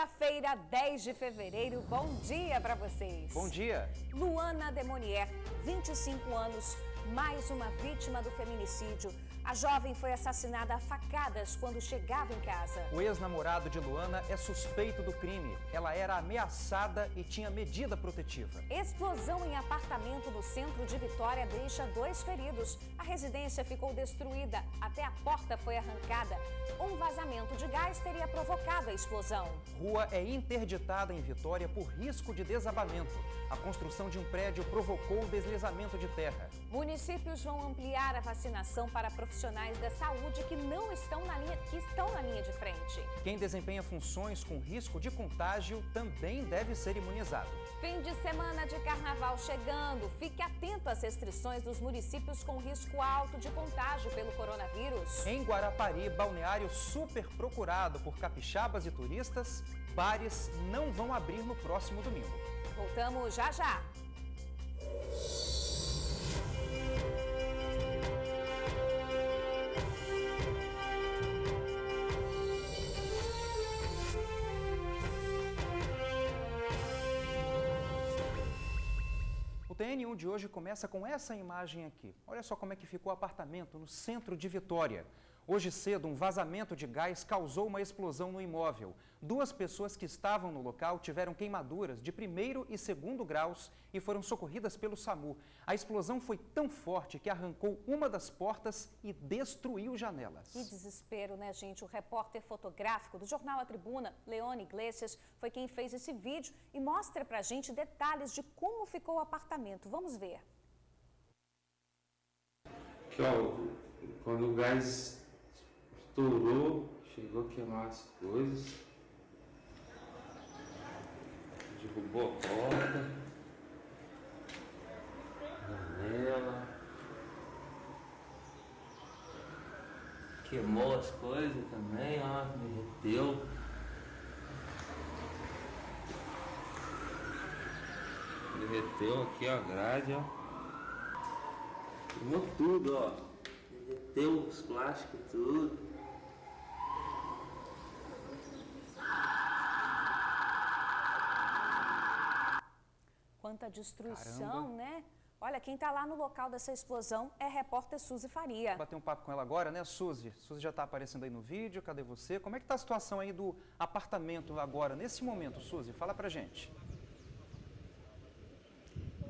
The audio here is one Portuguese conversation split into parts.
Quinta-feira, 10 de fevereiro, bom dia para vocês. Bom dia. Luana Demonier, 25 anos, mais uma vítima do feminicídio. A jovem foi assassinada a facadas quando chegava em casa. O ex-namorado de Luana é suspeito do crime. Ela era ameaçada e tinha medida protetiva. Explosão em apartamento no centro de Vitória deixa 2 feridos. A residência ficou destruída, até a porta foi arrancada. Um vazamento de gás teria provocado a explosão. Rua é interditada em Vitória por risco de desabamento. A construção de um prédio provocou o deslizamento de terra. Municípios vão ampliar a vacinação para profissionais da saúde que estão na linha de frente. Quem desempenha funções com risco de contágio também deve ser imunizado. Fim de semana de carnaval chegando. Fique atento às restrições dos municípios com risco alto de contágio pelo coronavírus. Em Guarapari, balneário super procurado por capixabas e turistas, bares não vão abrir no próximo domingo. Voltamos já já. O TN1 de hoje começa com essa imagem aqui. Olha só como é que ficou o apartamento no centro de Vitória. Hoje cedo, um vazamento de gás causou uma explosão no imóvel. 2 pessoas que estavam no local tiveram queimaduras de 1º e 2º graus e foram socorridas pelo SAMU. A explosão foi tão forte que arrancou uma das portas e destruiu janelas. Que desespero, né, gente? O repórter fotográfico do jornal A Tribuna, Leone Iglesias, foi quem fez esse vídeo e mostra pra gente detalhes de como ficou o apartamento. Vamos ver. Aqui, ó, quando o gás estourou, chegou a queimar as coisas, derrubou a porta, janela, queimou as coisas também, ó, derreteu. Derreteu aqui a grade, ó. Queimou tudo, ó. Derreteu os plásticos, tudo. Quanta destruição, Caramba. né? Olha, quem está lá no local dessa explosão é a repórter Suzy Faria. Vou bater um papo com ela agora, né, Suzy? Suzy já está aparecendo aí no vídeo, cadê você? Como é que está a situação aí do apartamento agora, nesse momento, Suzy? Fala pra gente.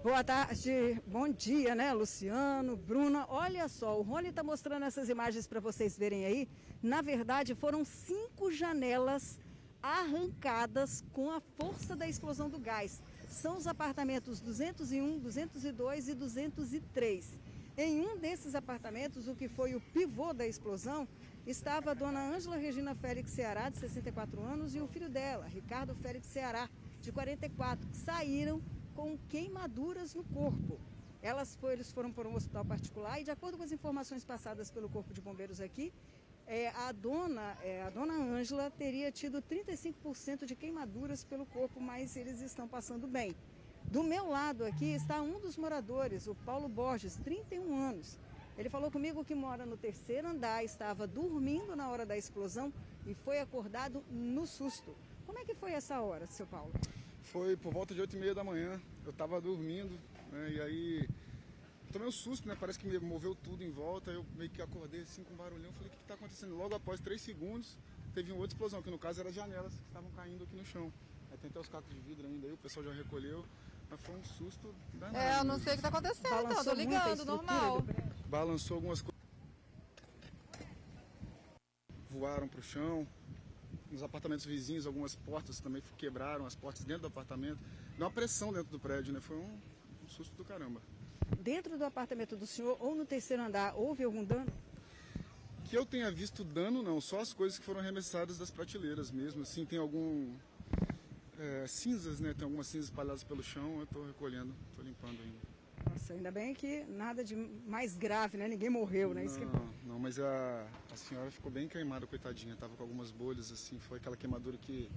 Boa tarde, bom dia, né, Luciano, Bruna. Olha só, o Rony está mostrando essas imagens para vocês verem aí. Na verdade, foram 5 janelas arrancadas com a força da explosão do gás. São os apartamentos 201, 202 e 203. Em um desses apartamentos, o que foi o pivô da explosão, estava a dona Ângela Regina Félix Ceará, de 64 anos, e o filho dela, Ricardo Félix Ceará, de 44, que saíram com queimaduras no corpo. Eles foram para um hospital particular e, de acordo com as informações passadas pelo Corpo de Bombeiros aqui, a dona Ângela teria tido 35% de queimaduras pelo corpo, mas eles estão passando bem. Do meu lado aqui está um dos moradores, o Paulo Borges, 31 anos. Ele falou comigo que mora no 3º andar, estava dormindo na hora da explosão e foi acordado no susto. Como é que foi essa hora, seu Paulo? Foi por volta de 8h30 da manhã, eu estava dormindo, né, e aí tomei um susto, né, parece que me moveu tudo em volta, eu meio que acordei assim com um barulhão, falei, o que está acontecendo? Logo após 3 segundos, teve uma outra explosão, que no caso eram as janelas que estavam caindo aqui no chão. Aí tem até os cacos de vidro ainda, aí o pessoal já recolheu, mas foi um susto danado. Eu não sei o que está acontecendo, então, tô ligando, normal. Balançou algumas coisas, voaram para o chão. Nos apartamentos vizinhos, algumas portas também quebraram, as portas dentro do apartamento. Deu uma pressão dentro do prédio, né? Foi um susto do caramba. Dentro do apartamento do senhor ou no 3º andar, houve algum dano? Que eu tenha visto dano, não. Só as coisas que foram arremessadas das prateleiras mesmo. Assim, tem cinzas, né? Tem algumas cinzas espalhadas pelo chão. Eu estou recolhendo, estou limpando ainda. Nossa, ainda bem que nada de mais grave, né? Ninguém morreu, né? Não, mas a senhora ficou bem queimada, coitadinha. Tava com algumas bolhas, assim. Foi aquela queimadura que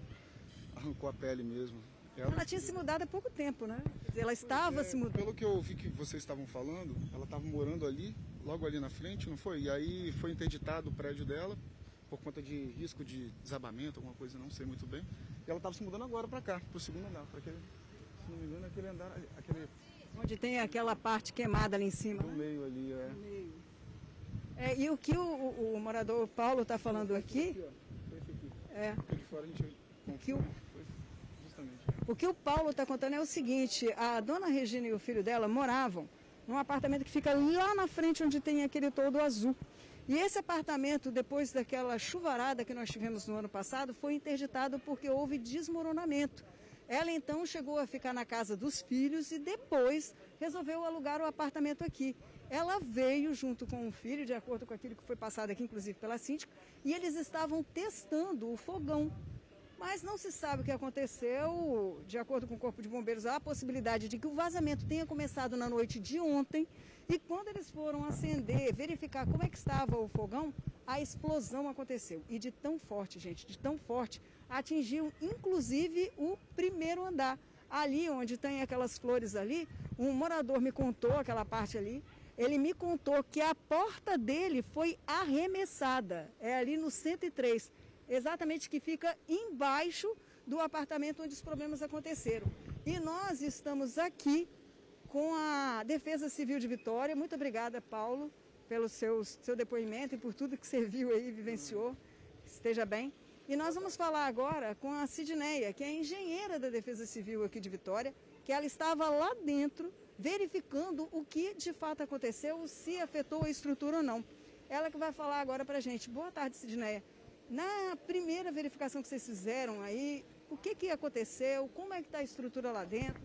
arrancou a pele mesmo. Ela tinha se mudado há pouco tempo, né? Quer dizer, ela estava se mudando. Pelo que eu ouvi que vocês estavam falando, ela estava morando ali, logo ali na frente, não foi? E aí foi interditado o prédio dela, por conta de risco de desabamento, alguma coisa, não sei muito bem. E ela estava se mudando agora para cá, para o segundo andar, para aquele, se não me engano, aquele andar, aquele... Onde tem aquela parte queimada ali em cima. No meio ali, é. No meio. E o que o morador Paulo está falando aqui... Esse aqui. É. Aqui de fora a gente... O que o Paulo está contando é o seguinte, a dona Regina e o filho dela moravam num apartamento que fica lá na frente onde tem aquele toldo azul. E esse apartamento, depois daquela chuvarada que nós tivemos no ano passado, foi interditado porque houve desmoronamento. Ela então chegou a ficar na casa dos filhos e depois resolveu alugar o apartamento aqui. Ela veio junto com o filho, de acordo com aquilo que foi passado aqui, inclusive pela síndica, e eles estavam testando o fogão. Mas não se sabe o que aconteceu. De acordo com o Corpo de Bombeiros, há a possibilidade de que o vazamento tenha começado na noite de ontem. E quando eles foram acender, verificar como é que estava o fogão, a explosão aconteceu. E de tão forte, gente, de tão forte, atingiu inclusive o primeiro andar. Ali onde tem aquelas flores ali, um morador me contou, aquela parte ali, ele me contou que a porta dele foi arremessada. É ali no 103. Exatamente, que fica embaixo do apartamento onde os problemas aconteceram. E nós estamos aqui com a Defesa Civil de Vitória. Muito obrigada, Paulo, pelo seu depoimento e por tudo que você viu aí e vivenciou. Esteja bem. E nós vamos falar agora com a Sidneia, que é engenheira da Defesa Civil aqui de Vitória, que ela estava lá dentro verificando o que de fato aconteceu, se afetou a estrutura ou não. Ela que vai falar agora para a gente. Boa tarde, Sidneia. Na primeira verificação que vocês fizeram aí, o que aconteceu? Como é que está a estrutura lá dentro?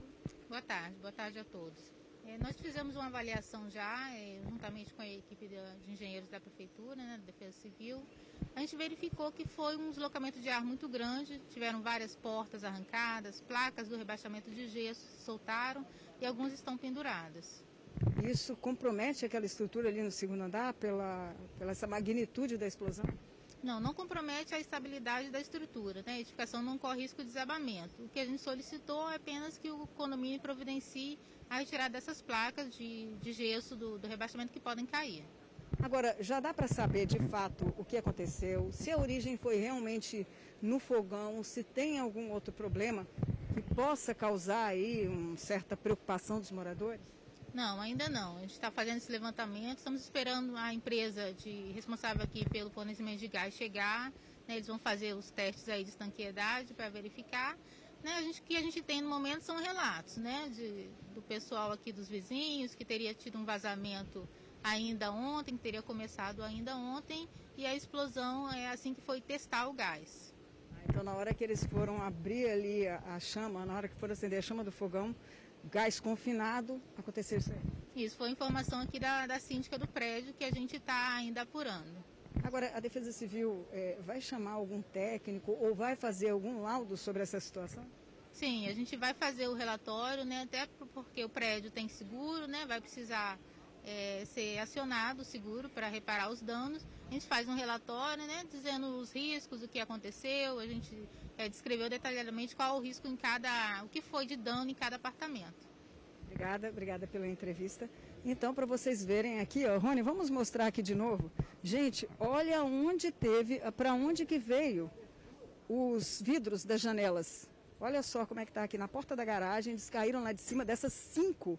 Boa tarde a todos. Nós fizemos uma avaliação já, juntamente com a equipe de engenheiros da Prefeitura, né, da Defesa Civil. A gente verificou que foi um deslocamento de ar muito grande, tiveram várias portas arrancadas, placas do rebaixamento de gesso soltaram e algumas estão penduradas. Isso compromete aquela estrutura ali no segundo andar pela essa magnitude da explosão? Não compromete a estabilidade da estrutura, né? A edificação não corre risco de desabamento. O que a gente solicitou é apenas que o condomínio providencie a retirada dessas placas de gesso do rebaixamento que podem cair. Agora, já dá para saber de fato o que aconteceu, se a origem foi realmente no fogão, se tem algum outro problema que possa causar aí uma certa preocupação dos moradores? Não, ainda não. A gente está fazendo esse levantamento, estamos esperando a empresa responsável aqui pelo fornecimento de gás chegar, né, eles vão fazer os testes aí de estanqueidade para verificar. Né, o que a gente tem no momento são relatos, né, do pessoal aqui, dos vizinhos, que teria tido um vazamento ainda ontem, que teria começado ainda ontem, e a explosão é assim que foi testar o gás. Então, na hora que eles foram abrir ali a chama, na hora que foram acender a chama do fogão, gás confinado, aconteceu isso aí? Isso foi informação aqui da síndica do prédio que a gente está ainda apurando. Agora, a Defesa Civil vai chamar algum técnico ou vai fazer algum laudo sobre essa situação? Sim, a gente vai fazer o relatório, né, até porque o prédio tem seguro, né, vai precisar ser acionado o seguro para reparar os danos. A gente faz um relatório, né, dizendo os riscos, o que aconteceu, a gente descreveu detalhadamente qual o risco o que foi de dano em cada apartamento. Obrigada pela entrevista. Então, para vocês verem aqui, ó, Rony, vamos mostrar aqui de novo. Gente, olha onde para onde que veio os vidros das janelas. Olha só como é que está aqui na porta da garagem, eles caíram lá de cima dessas cinco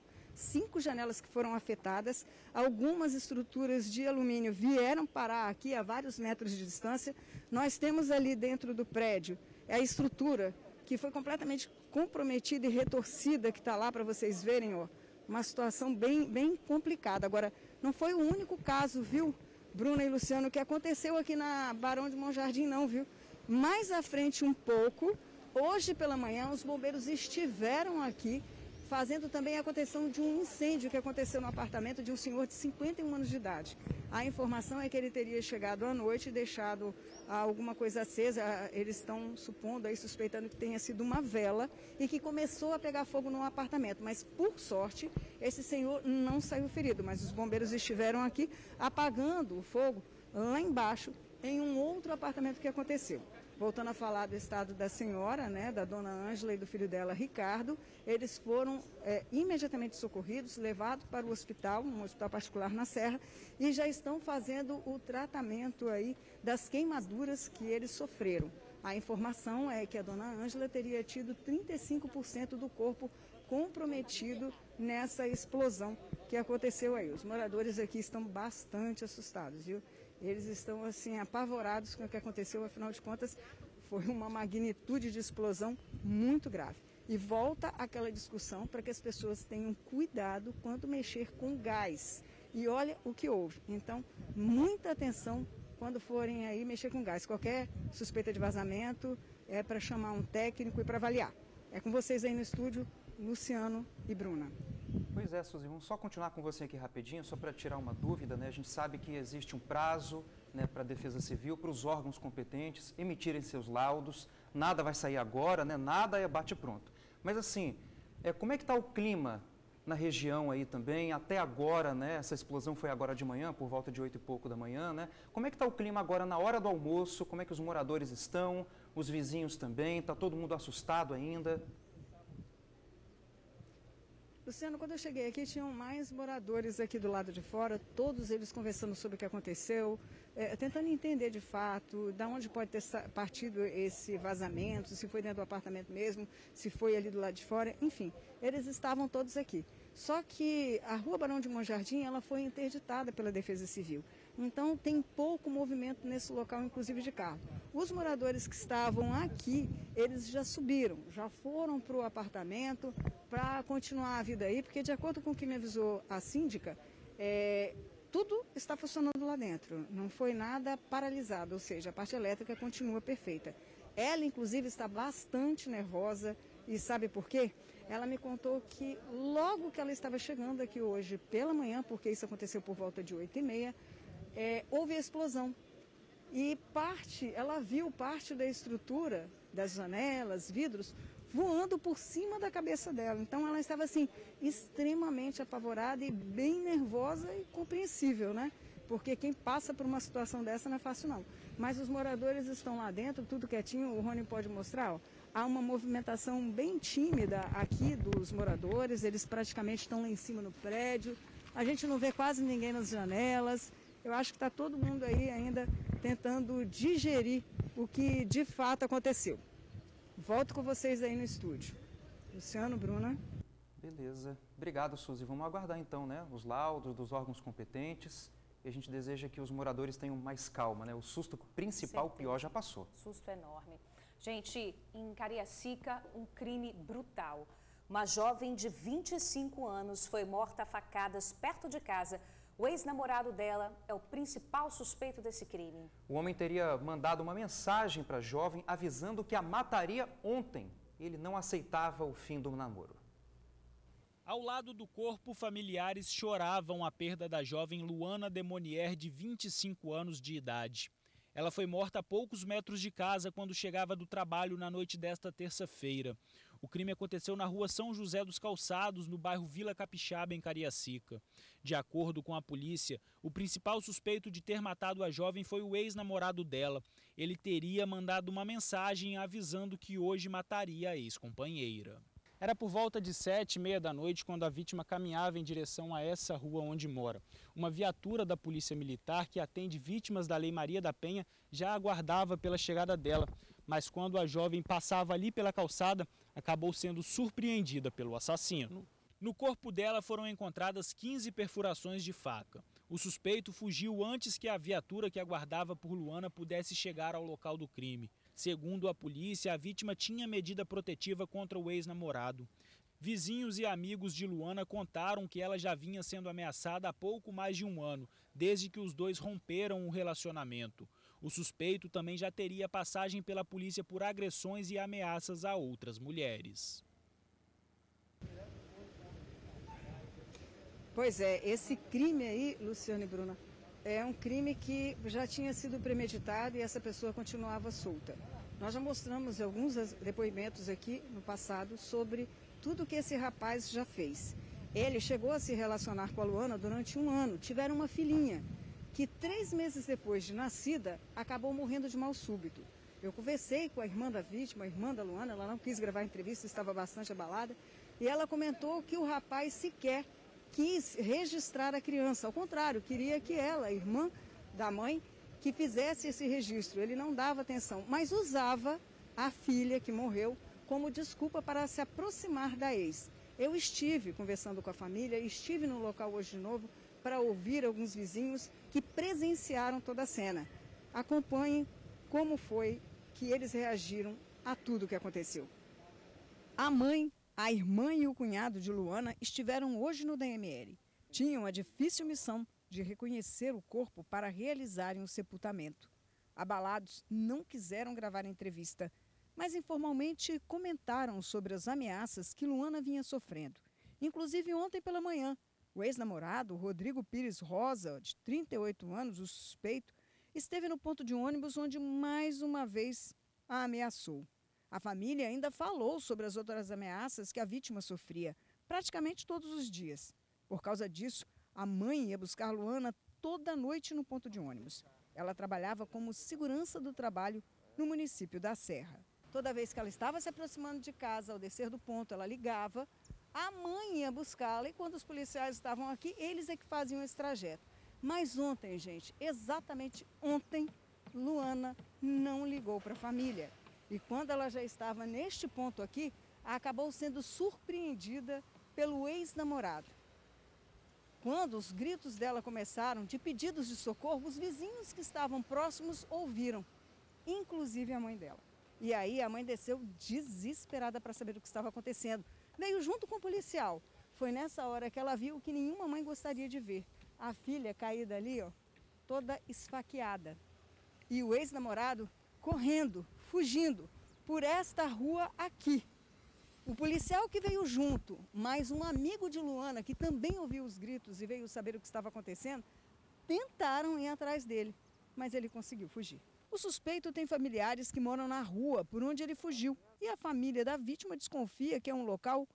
janelas que foram afetadas. Algumas estruturas de alumínio vieram parar aqui a vários metros de distância. Nós temos ali dentro do prédio a estrutura que foi completamente comprometida e retorcida, que está lá para vocês verem, ó, uma situação bem complicada. Agora, não foi o único caso, viu, Bruna e Luciano, que aconteceu aqui na Barão de Monjardim, não, viu? Mais à frente um pouco, hoje pela manhã, os bombeiros estiveram aqui fazendo também a contenção de um incêndio que aconteceu no apartamento de um senhor de 51 anos de idade. A informação é que ele teria chegado à noite e deixado alguma coisa acesa. Eles estão supondo, aí, suspeitando que tenha sido uma vela e que começou a pegar fogo no apartamento. Mas, por sorte, esse senhor não saiu ferido. Mas os bombeiros estiveram aqui apagando o fogo lá embaixo, em um outro apartamento que aconteceu. Voltando a falar do estado da senhora, né, da dona Ângela e do filho dela, Ricardo, eles foram imediatamente socorridos, levados para o hospital, um hospital particular na Serra, e já estão fazendo o tratamento aí das queimaduras que eles sofreram. A informação é que a dona Ângela teria tido 35% do corpo comprometido nessa explosão que aconteceu aí. Os moradores aqui estão bastante assustados, viu? Eles estão, assim, apavorados com o que aconteceu, afinal de contas, foi uma magnitude de explosão muito grave. E volta aquela discussão para que as pessoas tenham cuidado quando mexer com gás. E olha o que houve. Então, muita atenção quando forem aí mexer com gás. Qualquer suspeita de vazamento é para chamar um técnico e para avaliar. É com vocês aí no estúdio, Luciano e Bruna. Pois é, Suzy, vamos só continuar com você aqui rapidinho, só para tirar uma dúvida, né? A gente sabe que existe um prazo, né, para a Defesa Civil, para os órgãos competentes emitirem seus laudos. Nada vai sair agora, né? Nada é bate-pronto. Mas assim, como é que está o clima na região aí também? Até agora, né? Essa explosão foi agora de manhã, por volta de 8 e pouco da manhã, né? Como é que está o clima agora na hora do almoço? Como é que os moradores estão? Os vizinhos também? Está todo mundo assustado ainda? Luciano, quando eu cheguei aqui, tinham mais moradores aqui do lado de fora, todos eles conversando sobre o que aconteceu, tentando entender de fato de onde pode ter partido esse vazamento, se foi dentro do apartamento mesmo, se foi ali do lado de fora, enfim, eles estavam todos aqui. Só que a Rua Barão de Monjardim, ela foi interditada pela Defesa Civil. Então, tem pouco movimento nesse local, inclusive de carro. Os moradores que estavam aqui, eles já subiram, já foram para o apartamento para continuar a vida aí, porque de acordo com o que me avisou a síndica, tudo está funcionando lá dentro. Não foi nada paralisado, ou seja, a parte elétrica continua perfeita. Ela, inclusive, está bastante nervosa e sabe por quê? Ela me contou que logo que ela estava chegando aqui hoje pela manhã, porque isso aconteceu por volta de 8h30, houve a explosão. E ela viu parte da estrutura, das janelas, vidros, voando por cima da cabeça dela. Então ela estava assim, extremamente apavorada e bem nervosa e compreensível, né? Porque quem passa por uma situação dessa não é fácil não. Mas os moradores estão lá dentro, tudo quietinho, o Rony pode mostrar, ó. Há uma movimentação bem tímida aqui dos moradores, eles praticamente estão lá em cima no prédio. A gente não vê quase ninguém nas janelas. Eu acho que está todo mundo aí ainda tentando digerir o que de fato aconteceu. Volto com vocês aí no estúdio. Luciano, Bruna. Beleza. Obrigado, Suzy. Vamos aguardar então, né, os laudos dos órgãos competentes. E a gente deseja que os moradores tenham mais calma, né? O susto principal, pior, já passou. Susto enorme. Gente, em Cariacica, um crime brutal. Uma jovem de 25 anos foi morta a facadas perto de casa. O ex-namorado dela é o principal suspeito desse crime. O homem teria mandado uma mensagem para a jovem avisando que a mataria ontem. Ele não aceitava o fim do namoro. Ao lado do corpo, familiares choravam a perda da jovem Luana Demonier, de 25 anos de idade. Ela foi morta a poucos metros de casa quando chegava do trabalho na noite desta terça-feira. O crime aconteceu na rua São José dos Calçados, no bairro Vila Capixaba, em Cariacica. De acordo com a polícia, o principal suspeito de ter matado a jovem foi o ex-namorado dela. Ele teria mandado uma mensagem avisando que hoje mataria a ex-companheira. Era por volta de 7h30 da noite quando a vítima caminhava em direção a essa rua onde mora. Uma viatura da Polícia Militar, que atende vítimas da Lei Maria da Penha, já aguardava pela chegada dela. Mas quando a jovem passava ali pela calçada, acabou sendo surpreendida pelo assassino. No corpo dela foram encontradas 15 perfurações de faca. O suspeito fugiu antes que a viatura que aguardava por Luana pudesse chegar ao local do crime. Segundo a polícia, a vítima tinha medida protetiva contra o ex-namorado. Vizinhos e amigos de Luana contaram que ela já vinha sendo ameaçada há pouco mais de um ano, desde que os dois romperam o relacionamento. O suspeito também já teria passagem pela polícia por agressões e ameaças a outras mulheres. Pois é, esse crime aí, Luciano e Bruna, é um crime que já tinha sido premeditado e essa pessoa continuava solta. Nós já mostramos alguns depoimentos aqui no passado sobre tudo que esse rapaz já fez. Ele chegou a se relacionar com a Luana durante um ano, tiveram uma filhinha, que 3 meses depois de nascida, acabou morrendo de mal súbito. Eu conversei com a irmã da vítima, a irmã da Luana, ela não quis gravar a entrevista, estava bastante abalada, e ela comentou que o rapaz sequer quis registrar a criança, ao contrário, queria que ela, a irmã da mãe, que fizesse esse registro. Ele não dava atenção, mas usava a filha que morreu como desculpa para se aproximar da ex. Eu estive conversando com a família, estive no local hoje de novo para ouvir alguns vizinhos que presenciaram toda a cena. Acompanhem como foi que eles reagiram a tudo que aconteceu. A mãe, a irmã e o cunhado de Luana estiveram hoje no DML. Tinham a difícil missão de reconhecer o corpo para realizarem o sepultamento. Abalados, não quiseram gravar a entrevista, mas informalmente comentaram sobre as ameaças que Luana vinha sofrendo. Inclusive ontem pela manhã, o ex-namorado, Rodrigo Pires Rosa, de 38 anos, o suspeito, esteve no ponto de ônibus onde mais uma vez a ameaçou. A família ainda falou sobre as outras ameaças que a vítima sofria, praticamente todos os dias. Por causa disso, a mãe ia buscar Luana toda noite no ponto de ônibus. Ela trabalhava como segurança do trabalho no município da Serra. Toda vez que ela estava se aproximando de casa, ao descer do ponto, ela ligava, a mãe ia buscá-la e quando os policiais estavam aqui, eles é que faziam esse trajeto. Mas ontem, gente, exatamente ontem, Luana não ligou para a família. E quando ela já estava neste ponto aqui, acabou sendo surpreendida pelo ex-namorado. Quando os gritos dela começaram de pedidos de socorro, os vizinhos que estavam próximos ouviram, inclusive a mãe dela. E aí a mãe desceu desesperada para saber o que estava acontecendo. Veio junto com o policial. Foi nessa hora que ela viu o que nenhuma mãe gostaria de ver. A filha caída ali, ó, toda esfaqueada. E o ex-namorado correndo, fugindo por esta rua aqui. O policial que veio junto, mais um amigo de Luana, que também ouviu os gritos e veio saber o que estava acontecendo, tentaram ir atrás dele, mas ele conseguiu fugir. O suspeito tem familiares que moram na rua por onde ele fugiu e a família da vítima desconfia que é um local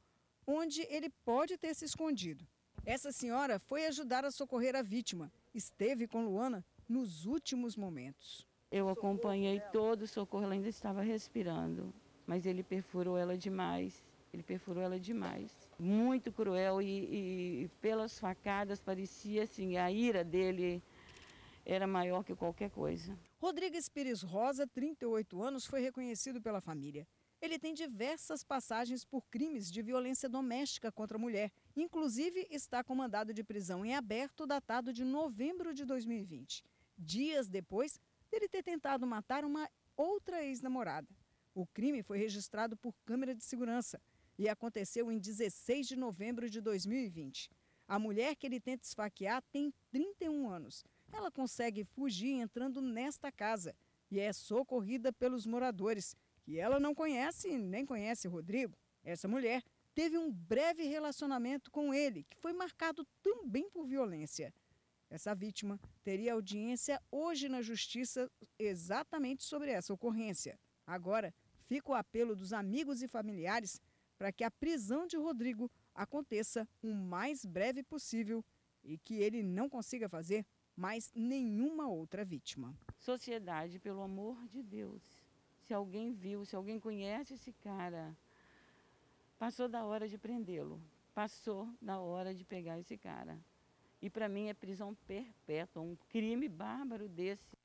onde ele pode ter se escondido. Essa senhora foi ajudar a socorrer a vítima, esteve com Luana nos últimos momentos. Eu acompanhei todo o socorro, ela ainda estava respirando, mas ele perfurou ela demais, muito cruel e pelas facadas parecia assim, a ira dele era maior que qualquer coisa. Rodrigo Pires Rosa, 38 anos, foi reconhecido pela família. Ele tem diversas passagens por crimes de violência doméstica contra a mulher, inclusive está com mandado de prisão em aberto datado de novembro de 2020, dias depois dele ter tentado matar uma outra ex-namorada. O crime foi registrado por câmera de segurança e aconteceu em 16 de novembro de 2020. A mulher que ele tenta esfaquear tem 31 anos. Ela consegue fugir entrando nesta casa e é socorrida pelos moradores, que ela não conhece nem conhece Rodrigo. Essa mulher teve um breve relacionamento com ele, que foi marcado também por violência. Essa vítima teria audiência hoje na justiça exatamente sobre essa ocorrência. Agora, fica o apelo dos amigos e familiares para que a prisão de Rodrigo aconteça o mais breve possível e que ele não consiga fazer mais nenhuma outra vítima. Sociedade, pelo amor de Deus, se alguém viu, se alguém conhece esse cara, passou da hora de prendê-lo, passou da hora de pegar esse cara. E para mim é prisão perpétua, um crime bárbaro desse.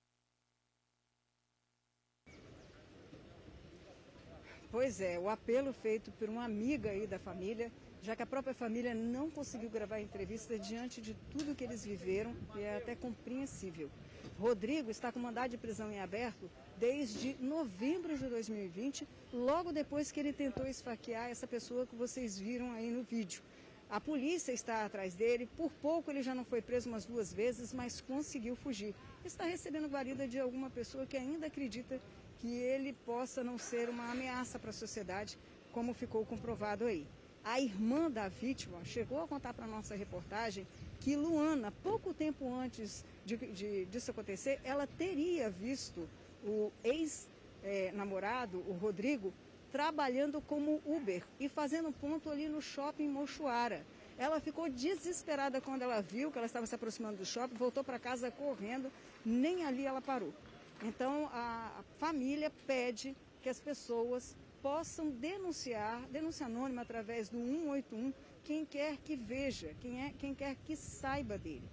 Pois é, o apelo feito por uma amiga aí da família, já que a própria família não conseguiu gravar a entrevista diante de tudo que eles viveram, e é até compreensível. Rodrigo está com mandado de prisão em aberto desde novembro de 2020, logo depois que ele tentou esfaquear essa pessoa que vocês viram aí no vídeo. A polícia está atrás dele, por pouco ele já não foi preso umas 2 vezes, mas conseguiu fugir. Está recebendo guarida de alguma pessoa que ainda acredita que ele possa não ser uma ameaça para a sociedade, como ficou comprovado aí. A irmã da vítima chegou a contar para a nossa reportagem que Luana, pouco tempo antes disso acontecer, ela teria visto o ex-namorado, o Rodrigo, trabalhando como Uber e fazendo ponto ali no shopping Mochuara. Ela ficou desesperada quando ela viu que ela estava se aproximando do shopping, voltou para casa correndo, nem ali ela parou. Então a família pede que as pessoas possam denunciar, denúncia anônima através do 181, quem quer que veja, quem quer que saiba dele.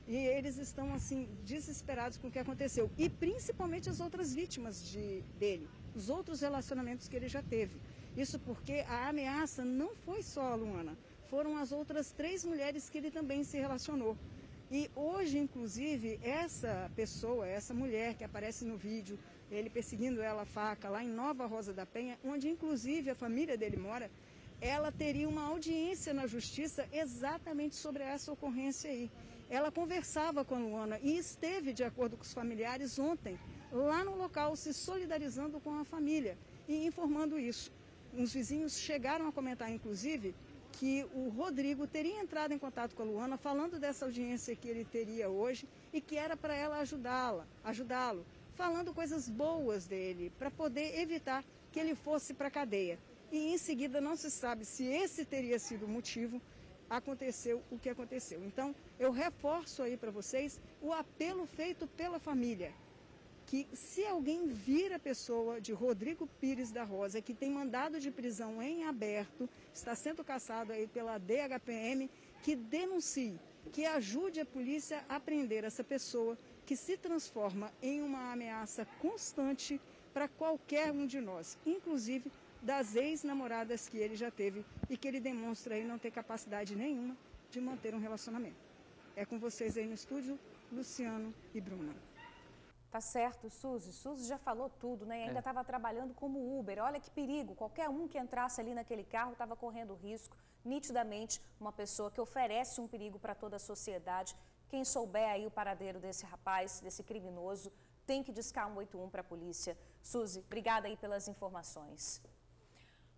E eles estão, assim, desesperados com o que aconteceu. E principalmente as outras vítimas dele, os outros relacionamentos que ele já teve. Isso porque a ameaça não foi só a Luana, foram as outras 3 mulheres que ele também se relacionou. E hoje, inclusive, essa pessoa, essa mulher que aparece no vídeo, ele perseguindo ela a faca lá em Nova Rosa da Penha, onde inclusive a família dele mora, ela teria uma audiência na justiça exatamente sobre essa ocorrência aí. Ela conversava com a Luana e esteve, de acordo com os familiares, ontem, lá no local, se solidarizando com a família e informando isso. Os vizinhos chegaram a comentar, inclusive, que o Rodrigo teria entrado em contato com a Luana falando dessa audiência que ele teria hoje e que era para ela ajudá-lo, falando coisas boas dele, para poder evitar que ele fosse para a cadeia. E em seguida não se sabe se esse teria sido o motivo, aconteceu o que aconteceu. Então, eu reforço aí para vocês o apelo feito pela família, que se alguém vir a pessoa de Rodrigo Pires da Rosa, que tem mandado de prisão em aberto, está sendo caçado aí pela DHPM, que denuncie, que ajude a polícia a prender essa pessoa que se transforma em uma ameaça constante para qualquer um de nós, inclusive das ex-namoradas que ele já teve e que ele demonstra aí não ter capacidade nenhuma de manter um relacionamento. É com vocês aí no estúdio, Luciano e Bruna. Tá certo, Suzy. Suzy já falou tudo, né? E ainda estava trabalhando como Uber. Olha que perigo. Qualquer um que entrasse ali naquele carro estava correndo risco. Nitidamente, uma pessoa que oferece um perigo para toda a sociedade. Quem souber aí o paradeiro desse rapaz, desse criminoso, tem que discar 181 para a polícia. Suzy, obrigada aí pelas informações.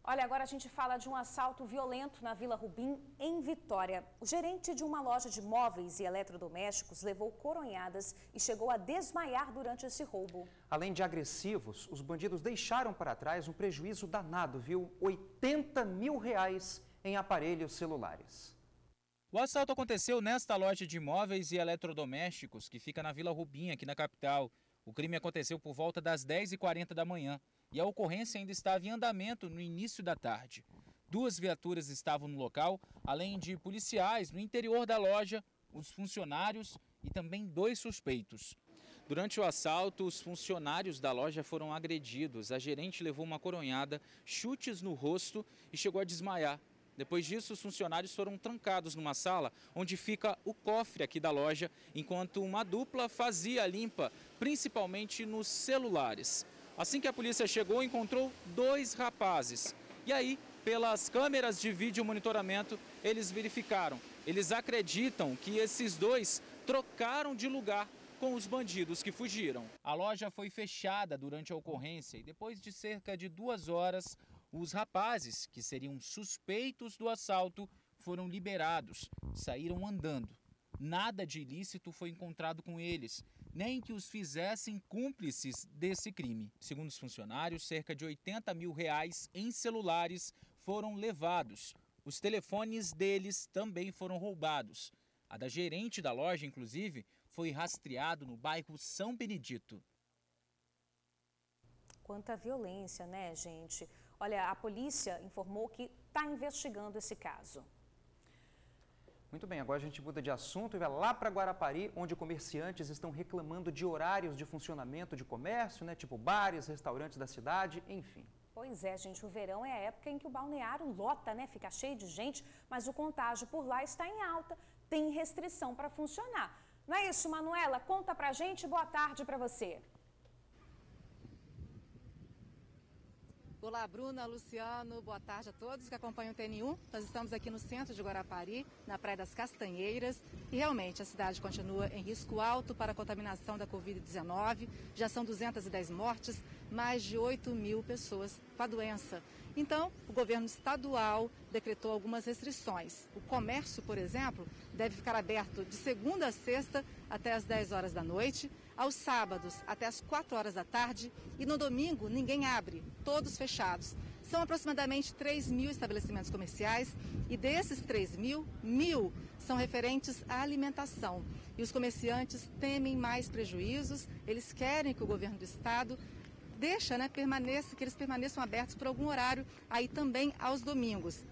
Olha, agora a gente fala de um assalto violento na Vila Rubim, em Vitória. O gerente de uma loja de móveis e eletrodomésticos levou coronhadas e chegou a desmaiar durante esse roubo. Além de agressivos, os bandidos deixaram para trás um prejuízo danado, viu? R$80 mil em aparelhos celulares. O assalto aconteceu nesta loja de móveis e eletrodomésticos, que fica na Vila Rubim, aqui na capital. O crime aconteceu por volta das 10h40 da manhã. E a ocorrência ainda estava em andamento no início da tarde. 2 viaturas estavam no local, além de policiais no interior da loja, os funcionários e também 2 suspeitos. Durante o assalto, os funcionários da loja foram agredidos. A gerente levou uma coronhada, chutes no rosto e chegou a desmaiar. Depois disso, os funcionários foram trancados numa sala onde fica o cofre aqui da loja, enquanto uma dupla fazia a limpa, principalmente nos celulares. Assim que a polícia chegou, encontrou 2 rapazes. E aí, pelas câmeras de vídeo monitoramento, eles verificaram. Eles acreditam que esses 2 trocaram de lugar com os bandidos que fugiram. A loja foi fechada durante a ocorrência e depois de cerca de 2 horas, os rapazes, que seriam suspeitos do assalto, foram liberados, saíram andando. Nada de ilícito foi encontrado com eles, nem que os fizessem cúmplices desse crime. Segundo os funcionários, cerca de R$80 mil em celulares foram levados. Os telefones deles também foram roubados. A da gerente da loja, inclusive, foi rastreado no bairro São Benedito. Quanta violência, né, gente? Olha, a polícia informou que está investigando esse caso. Muito bem, agora a gente muda de assunto e vai lá para Guarapari, onde comerciantes estão reclamando de horários de funcionamento de comércio, né? Tipo bares, restaurantes da cidade, enfim. Pois é, gente, o verão é a época em que o balneário lota, né? Fica cheio de gente, mas o contágio por lá está em alta, tem restrição para funcionar. Não é isso, Manuela? Conta pra gente, boa tarde para você. Olá, Bruna, Luciano, boa tarde a todos que acompanham o TN1. Nós estamos aqui no centro de Guarapari, na Praia das Castanheiras, e realmente a cidade continua em risco alto para a contaminação da Covid-19. Já são 210 mortes, mais de 8 mil pessoas com a doença. Então, o governo estadual decretou algumas restrições. O comércio, por exemplo, deve ficar aberto de segunda a sexta até as 10 horas da noite, aos sábados até as 4 horas da tarde e no domingo ninguém abre, todos fechados. São aproximadamente 3 mil estabelecimentos comerciais e desses 3 mil, 1.000 são referentes à alimentação. E os comerciantes temem mais prejuízos, eles querem que o governo do estado que eles permaneçam abertos por algum horário, aí também aos domingos.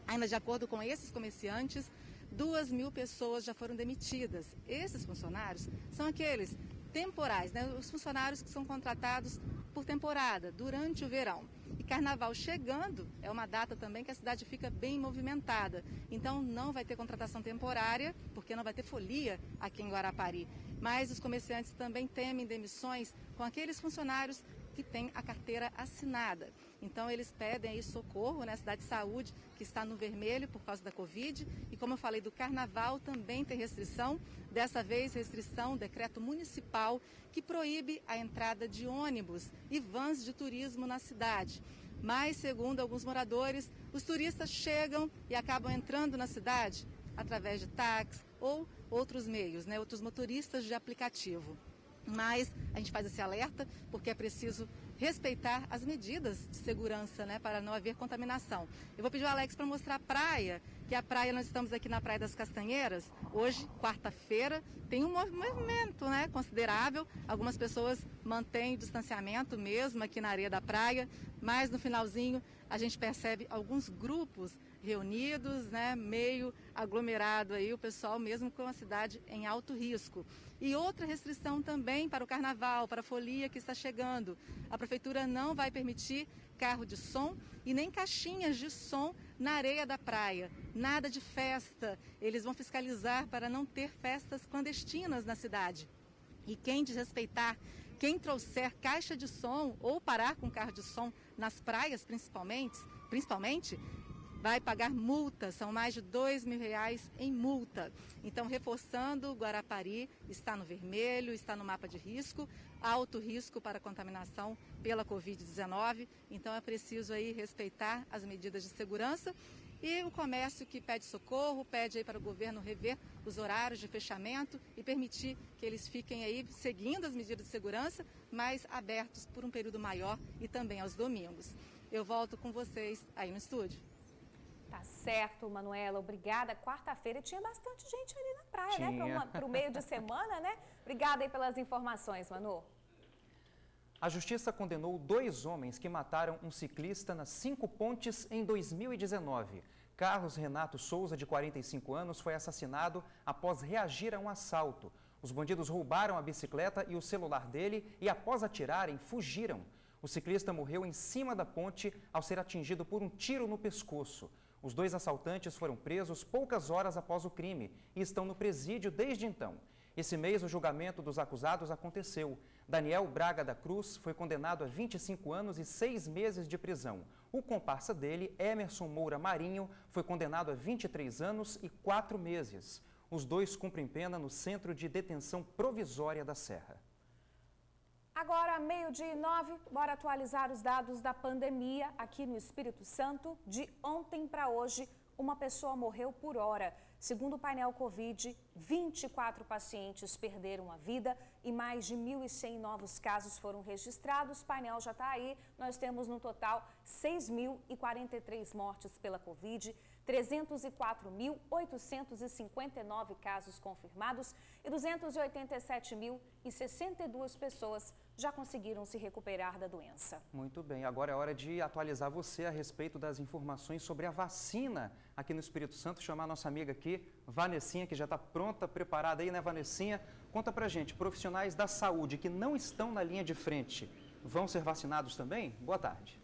Ainda de acordo com esses comerciantes, 2.000 pessoas já foram demitidas. Esses funcionários são aqueles temporais, né? Os funcionários que são contratados por temporada, durante o verão. E Carnaval chegando é uma data também que a cidade fica bem movimentada. Então não vai ter contratação temporária, porque não vai ter folia aqui em Guarapari. Mas os comerciantes também temem demissões com aqueles funcionários que têm a carteira assinada. Então eles pedem aí socorro, né? A cidade de saúde que está no vermelho por causa da Covid. E como eu falei do Carnaval, também tem restrição. Dessa vez, restrição, decreto municipal que proíbe a entrada de ônibus e vans de turismo na cidade. Mas, segundo alguns moradores, os turistas chegam e acabam entrando na cidade através de táxi ou outros meios, né? Outros motoristas de aplicativo. Mas a gente faz esse alerta porque é preciso respeitar as medidas de segurança, né, para não haver contaminação. Eu vou pedir ao Alex para mostrar a praia, que a praia, nós estamos aqui na Praia das Castanheiras, hoje, quarta-feira, tem um movimento, né, considerável. Algumas pessoas mantêm o distanciamento mesmo aqui na areia da praia, mas no finalzinho a gente percebe alguns grupos reunidos, né, meio aglomerado aí, o pessoal mesmo com a cidade em alto risco. E outra restrição também para o Carnaval, para a folia que está chegando. A Prefeitura não vai permitir carro de som e nem caixinhas de som na areia da praia. Nada de festa. Eles vão fiscalizar para não ter festas clandestinas na cidade. E quem desrespeitar, quem trouxer caixa de som ou parar com carro de som nas praias principalmente, vai pagar multa, são mais de R$2.000 em multa. Então, reforçando, Guarapari está no vermelho, está no mapa de risco, alto risco para contaminação pela Covid-19. Então, é preciso aí respeitar as medidas de segurança. E o comércio que pede socorro, pede aí para o governo rever os horários de fechamento e permitir que eles fiquem aí seguindo as medidas de segurança, mas abertos por um período maior e também aos domingos. Eu volto com vocês aí no estúdio. Tá certo, Manuela, obrigada. Quarta-feira tinha bastante gente ali na praia, né? Para o meio de semana, né? Obrigada aí pelas informações, Manu. A Justiça condenou 2 homens que mataram um ciclista nas 5 Pontes em 2019. Carlos Renato Souza, de 45 anos, foi assassinado após reagir a um assalto. Os bandidos roubaram a bicicleta e o celular dele e, após atirarem, fugiram. O ciclista morreu em cima da ponte ao ser atingido por um tiro no pescoço. Os 2 assaltantes foram presos poucas horas após o crime e estão no presídio desde então. Esse mês, o julgamento dos acusados aconteceu. Daniel Braga da Cruz foi condenado a 25 anos e 6 meses de prisão. O comparsa dele, Emerson Moura Marinho, foi condenado a 23 anos e 4 meses. Os 2 cumprem pena no Centro de Detenção Provisória da Serra. Agora, 12:09, bora atualizar os dados da pandemia aqui no Espírito Santo. De ontem para hoje, uma pessoa morreu por hora. Segundo o painel Covid, 24 pacientes perderam a vida e mais de 1.100 novos casos foram registrados. O painel já está aí, nós temos no total 6.043 mortes pela Covid, 304.859 casos confirmados e 287.062 pessoas já conseguiram se recuperar da doença. Muito bem, agora é hora de atualizar você a respeito das informações sobre a vacina aqui no Espírito Santo. Chamar a nossa amiga aqui, Vanessinha, que já está pronta, preparada aí, né, Vanessinha? Conta pra gente, profissionais da saúde que não estão na linha de frente, vão ser vacinados também? Boa tarde.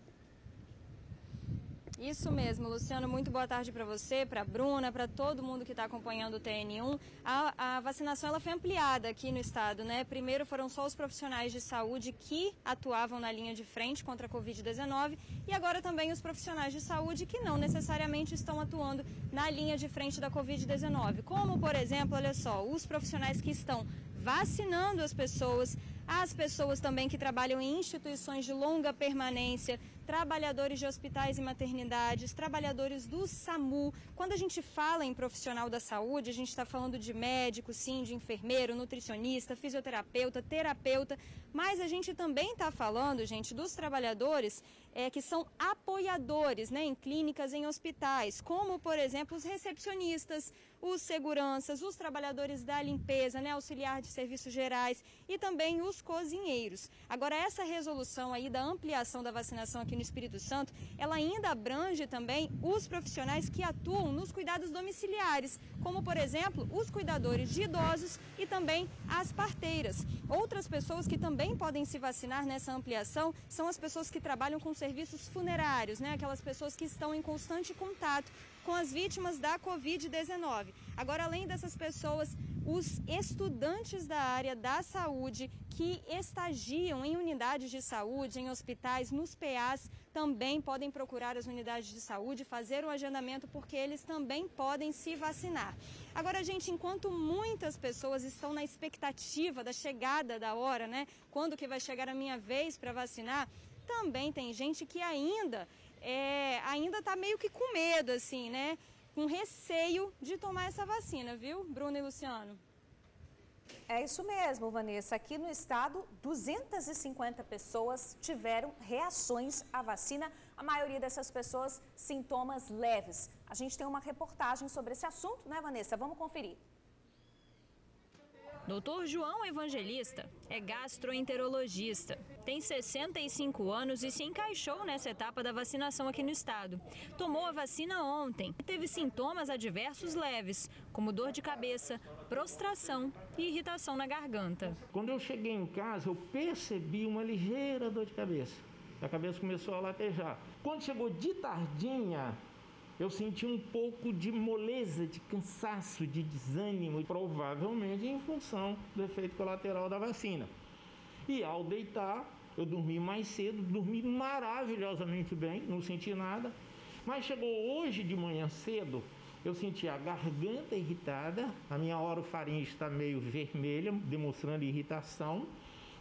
Isso mesmo, Luciano, muito boa tarde para você, para a Bruna, para todo mundo que está acompanhando o TN1. A vacinação ela foi ampliada aqui no estado, né? Primeiro foram só os profissionais de saúde que atuavam na linha de frente contra a Covid-19 e agora também os profissionais de saúde que não necessariamente estão atuando na linha de frente da Covid-19. Como, por exemplo, olha só, os profissionais que estão vacinando as pessoas também que trabalham em instituições de longa permanência, trabalhadores de hospitais e maternidades, trabalhadores do SAMU. Quando a gente fala em profissional da saúde, a gente está falando de médico, sim, de enfermeiro, nutricionista, fisioterapeuta, terapeuta, mas a gente também está falando, gente, dos trabalhadores que são apoiadores, né, em clínicas, em hospitais, como, por exemplo, os recepcionistas, os seguranças, os trabalhadores da limpeza, né, auxiliar de serviços gerais e também os cozinheiros. Agora, essa resolução aí da ampliação da vacinação aqui no Espírito Santo, ela ainda abrange também os profissionais que atuam nos cuidados domiciliares, como, por exemplo, os cuidadores de idosos e também as parteiras. Outras pessoas que também podem se vacinar nessa ampliação são as pessoas que trabalham com serviços funerários, né, aquelas pessoas que estão em constante contato com as vítimas da Covid-19. Agora, além dessas pessoas, os estudantes da área da saúde que estagiam em unidades de saúde, em hospitais, nos PAs, também podem procurar as unidades de saúde, fazer o agendamento, porque eles também podem se vacinar. Agora, gente, enquanto muitas pessoas estão na expectativa da chegada da hora, né, quando que vai chegar a minha vez para vacinar, também tem gente que ainda está meio que com medo, assim, né? Com receio de tomar essa vacina, viu, Bruna e Luciano? É isso mesmo, Vanessa. Aqui no estado, 250 pessoas tiveram reações à vacina. A maioria dessas pessoas, sintomas leves. A gente tem uma reportagem sobre esse assunto, né, Vanessa? Vamos conferir. Dr. João Evangelista é gastroenterologista. Tem 65 anos e se encaixou nessa etapa da vacinação aqui no estado. Tomou a vacina ontem e teve sintomas adversos leves, como dor de cabeça, prostração e irritação na garganta. Quando eu cheguei em casa, eu percebi uma ligeira dor de cabeça. A cabeça começou a latejar. Quando chegou de tardinha, eu senti um pouco de moleza, de cansaço, de desânimo, provavelmente em função do efeito colateral da vacina. E ao deitar, eu dormi mais cedo, dormi maravilhosamente bem, não senti nada. Mas chegou hoje de manhã cedo, eu senti a garganta irritada, a minha orofaringe está meio vermelha, demonstrando irritação,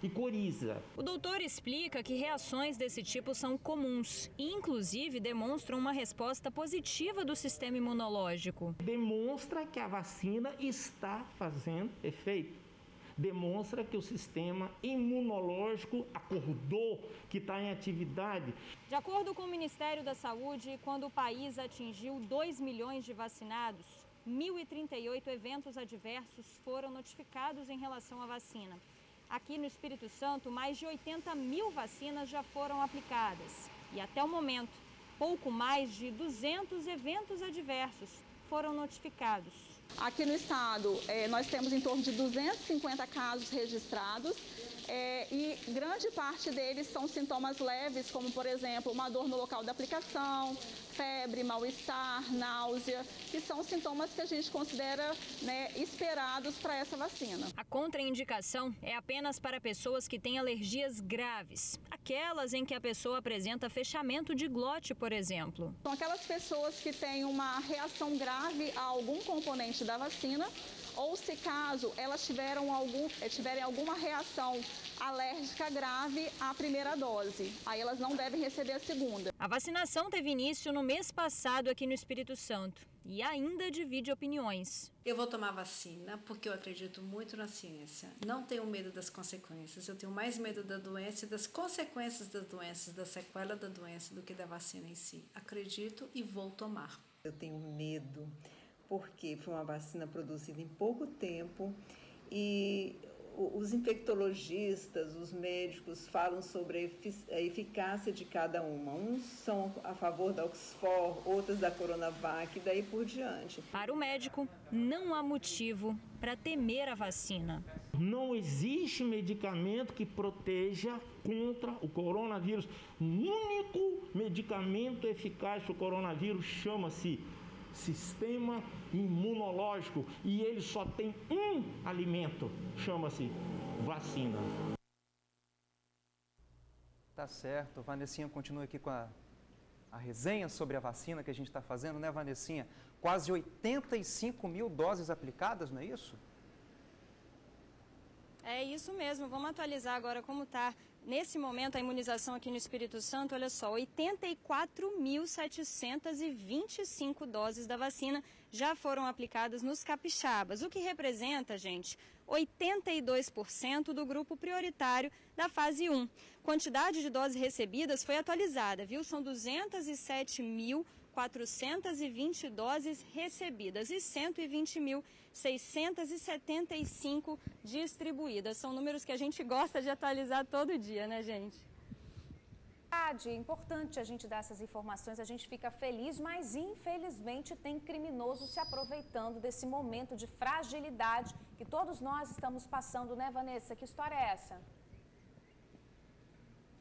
e coriza. O doutor explica que reações desse tipo são comuns e, inclusive, demonstram uma resposta positiva do sistema imunológico. Demonstra que a vacina está fazendo efeito. Demonstra que o sistema imunológico acordou, que está em atividade. De acordo com o Ministério da Saúde, quando o país atingiu 2 milhões de vacinados, 1.038 eventos adversos foram notificados em relação à vacina. Aqui no Espírito Santo, mais de 80 mil vacinas já foram aplicadas. E até o momento, pouco mais de 200 eventos adversos foram notificados. Aqui no estado, nós temos em torno de 250 casos registrados e grande parte deles são sintomas leves, como, por exemplo, uma dor no local da aplicação, febre, mal-estar, náusea, que são sintomas que a gente considera, né, esperados para essa vacina. A contraindicação é apenas para pessoas que têm alergias graves, aquelas em que a pessoa apresenta fechamento de glote, por exemplo. São aquelas pessoas que têm uma reação grave a algum componente da vacina, ou se caso elas tiverem alguma reação alérgica grave à primeira dose. Aí elas não devem receber a segunda. A vacinação teve início no mês passado aqui no Espírito Santo e ainda divide opiniões. Eu vou tomar vacina porque eu acredito muito na ciência. Não tenho medo das consequências. Eu tenho mais medo da doença e das consequências das doenças, da sequela da doença, do que da vacina em si. Acredito e vou tomar. Eu tenho medo porque foi uma vacina produzida em pouco tempo e os infectologistas, os médicos falam sobre a eficácia de cada uma. Uns são a favor da Oxford, outras da Coronavac e daí por diante. Para o médico, não há motivo para temer a vacina. Não existe medicamento que proteja contra o coronavírus. O único medicamento eficaz para o coronavírus chama-se sistema imunológico e ele só tem um alimento, chama-se vacina. Tá certo, Vanessinha continua aqui com a resenha sobre a vacina que a gente está fazendo, né, Vanessinha? Quase 85 mil doses aplicadas, não é isso? É isso mesmo, vamos atualizar agora como está nesse momento a imunização aqui no Espírito Santo. Olha só, 84.725 doses da vacina já foram aplicadas nos capixabas, o que representa, gente, 82% do grupo prioritário da fase 1. Quantidade de doses recebidas foi atualizada, viu? São 207.420 doses recebidas e 120.675 distribuídas. São números que a gente gosta de atualizar todo dia, né, gente? É importante a gente dar essas informações, a gente fica feliz, mas infelizmente tem criminoso se aproveitando desse momento de fragilidade que todos nós estamos passando, né, Vanessa? Que história é essa?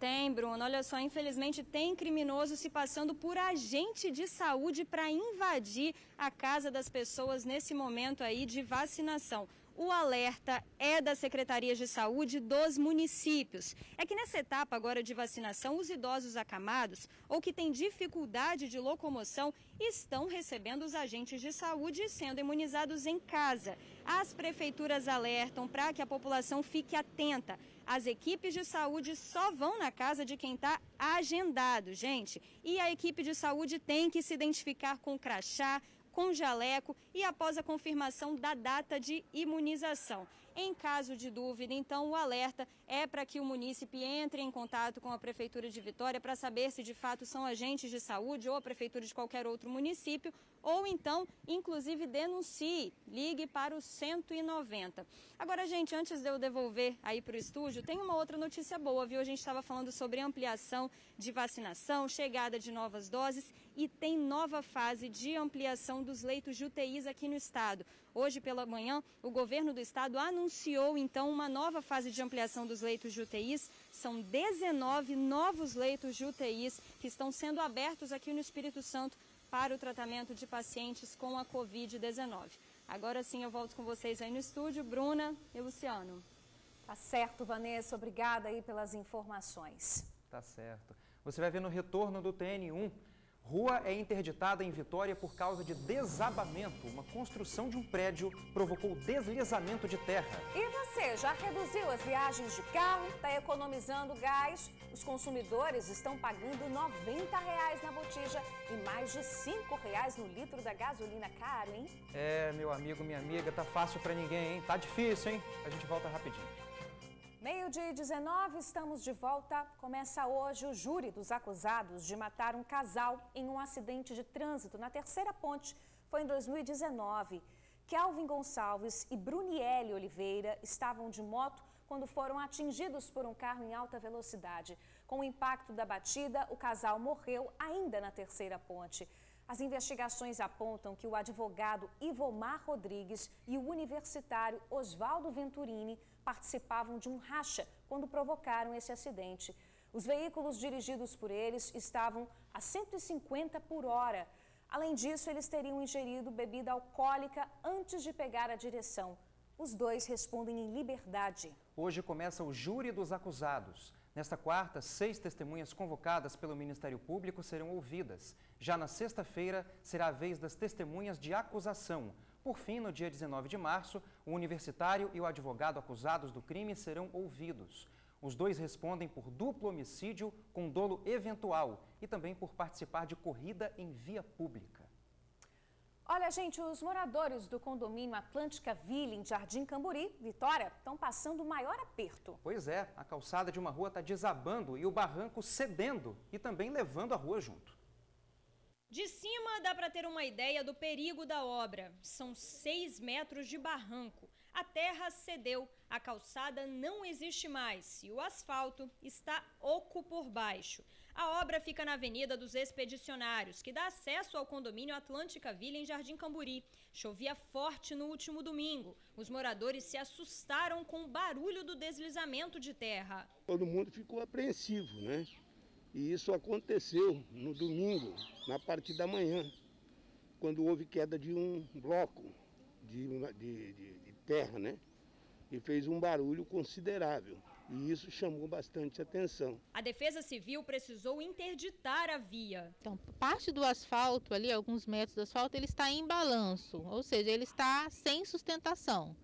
Tem, Bruno. Olha só, infelizmente tem criminoso se passando por agente de saúde para invadir a casa das pessoas nesse momento aí de vacinação. O alerta é das secretarias de saúde dos municípios. É que nessa etapa agora de vacinação, os idosos acamados ou que têm dificuldade de locomoção estão recebendo os agentes de saúde e sendo imunizados em casa. As prefeituras alertam para que a população fique atenta. As equipes de saúde só vão na casa de quem está agendado, gente. E a equipe de saúde tem que se identificar com crachá, com jaleco e após a confirmação da data de imunização. Em caso de dúvida, então, o alerta é para que o munícipe entre em contato com a Prefeitura de Vitória para saber se de fato são agentes de saúde ou a Prefeitura de qualquer outro município, ou então, inclusive, denuncie, ligue para o 190. Agora, gente, antes de eu devolver aí para o estúdio, tem uma outra notícia boa, viu? A gente estava falando sobre ampliação de vacinação, chegada de novas doses e tem nova fase de ampliação dos leitos de UTIs aqui no estado. Hoje pela manhã, o governo do estado anunciou, então, uma nova fase de ampliação dos leitos de UTIs. São 19 novos leitos de UTIs que estão sendo abertos aqui no Espírito Santo para o tratamento de pacientes com a Covid-19. Agora sim eu volto com vocês aí no estúdio, Bruna e Luciano. Tá certo, Vanessa. Obrigada aí pelas informações. Tá certo. Você vai ver no retorno do TN1. Rua é interditada em Vitória por causa de desabamento. Uma construção de um prédio provocou deslizamento de terra. E você, já reduziu as viagens de carro? Está economizando gás? Os consumidores estão pagando R$ 90 na botija e mais de R$ 5 no litro da gasolina. Caro, hein? É, meu amigo, minha amiga, tá fácil pra ninguém, hein? Tá difícil, hein? A gente volta rapidinho. 12h19, estamos de volta. Começa hoje o júri dos acusados de matar um casal em um acidente de trânsito na Terceira Ponte. Foi em 2019. Kelvin Gonçalves e Bruniele Oliveira estavam de moto quando foram atingidos por um carro em alta velocidade. Com o impacto da batida, o casal morreu ainda na Terceira Ponte. As investigações apontam que o advogado Ivomar Rodrigues e o universitário Oswaldo Venturini participavam de um racha quando provocaram esse acidente. Os veículos dirigidos por eles estavam a 150 por hora. Além disso, eles teriam ingerido bebida alcoólica antes de pegar a direção. Os dois respondem em liberdade. Hoje começa o júri dos acusados. Nesta quarta, 6 testemunhas convocadas pelo Ministério Público serão ouvidas. Já na sexta-feira, será a vez das testemunhas de acusação. Por fim, no dia 19 de março, o universitário e o advogado acusados do crime serão ouvidos. Os dois respondem por duplo homicídio com dolo eventual e também por participar de corrida em via pública. Olha, gente, os moradores do condomínio Atlântica Villa, em Jardim Camburi, Vitória, estão passando o maior aperto. Pois é, a calçada de uma rua está desabando e o barranco cedendo e também levando a rua junto. De cima dá para ter uma ideia do perigo da obra. São 6 metros de barranco. A terra cedeu, a calçada não existe mais e o asfalto está oco por baixo. A obra fica na Avenida dos Expedicionários, que dá acesso ao condomínio Atlântica Villa, em Jardim Camburi. Chovia forte no último domingo. Os moradores se assustaram com o barulho do deslizamento de terra. Todo mundo ficou apreensivo, né? E isso aconteceu no domingo, na parte da manhã, quando houve queda de um bloco de terra, né? E fez um barulho considerável. E isso chamou bastante atenção. A Defesa Civil precisou interditar a via. Então, parte do asfalto ali, alguns metros do asfalto, ele está em balanço, ou seja, ele está sem sustentação.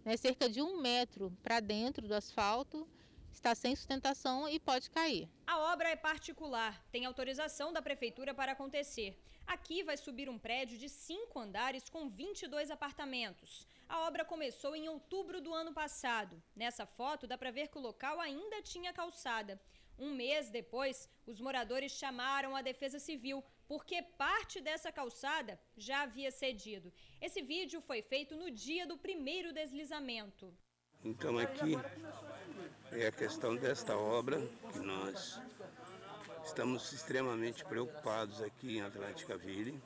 né, cerca de 1 metro para dentro do asfalto, está sem sustentação e pode cair. A obra é particular, tem autorização da prefeitura para acontecer. Aqui vai subir um prédio de 5 andares com 22 apartamentos. A obra começou em outubro do ano passado. Nessa foto dá para ver que o local ainda tinha calçada. Um mês depois, os moradores chamaram a Defesa Civil porque parte dessa calçada já havia cedido. Esse vídeo foi feito no dia do primeiro deslizamento. Então aqui é a questão desta obra que nós estamos extremamente preocupados aqui em Atlanticaville.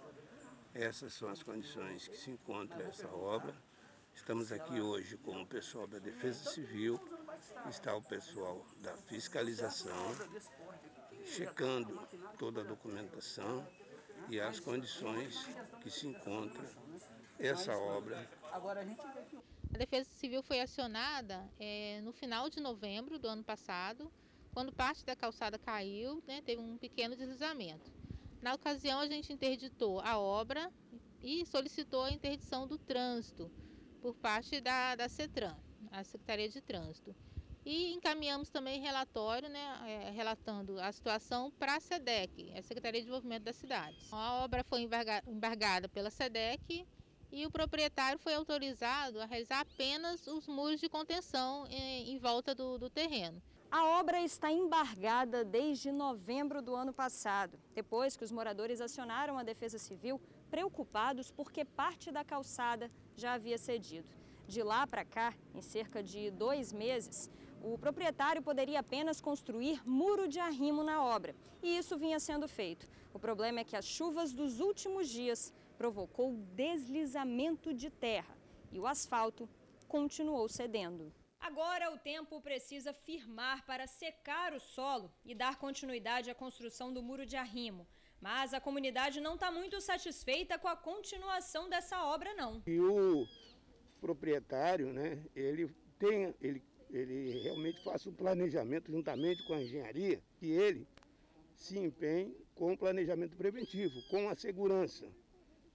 Essas são as condições que se encontra essa obra. Estamos aqui hoje com o pessoal da Defesa Civil, está o pessoal da fiscalização, checando toda a documentação e as condições que se encontra essa obra. A Defesa Civil foi acionada no final de novembro do ano passado, quando parte da calçada caiu, né, teve um pequeno deslizamento. Na ocasião, a gente interditou a obra e solicitou a interdição do trânsito por parte da CETRAN, a Secretaria de Trânsito. E encaminhamos também relatório, né, relatando a situação para a SEDEC, a Secretaria de Desenvolvimento das Cidades. A obra foi embargada pela SEDEC e o proprietário foi autorizado a realizar apenas os muros de contenção em volta do terreno. A obra está embargada desde novembro do ano passado, depois que os moradores acionaram a Defesa Civil preocupados porque parte da calçada já havia cedido. De lá para cá, em cerca de 2 meses, o proprietário poderia apenas construir muro de arrimo na obra, e isso vinha sendo feito. O problema é que as chuvas dos últimos dias provocou deslizamento de terra e o asfalto continuou cedendo. Agora o tempo precisa firmar para secar o solo e dar continuidade à construção do muro de arrimo. Mas a comunidade não está muito satisfeita com a continuação dessa obra, não. E o proprietário, né, ele realmente faz um planejamento juntamente com a engenharia, que ele se empenhe com o planejamento preventivo, com a segurança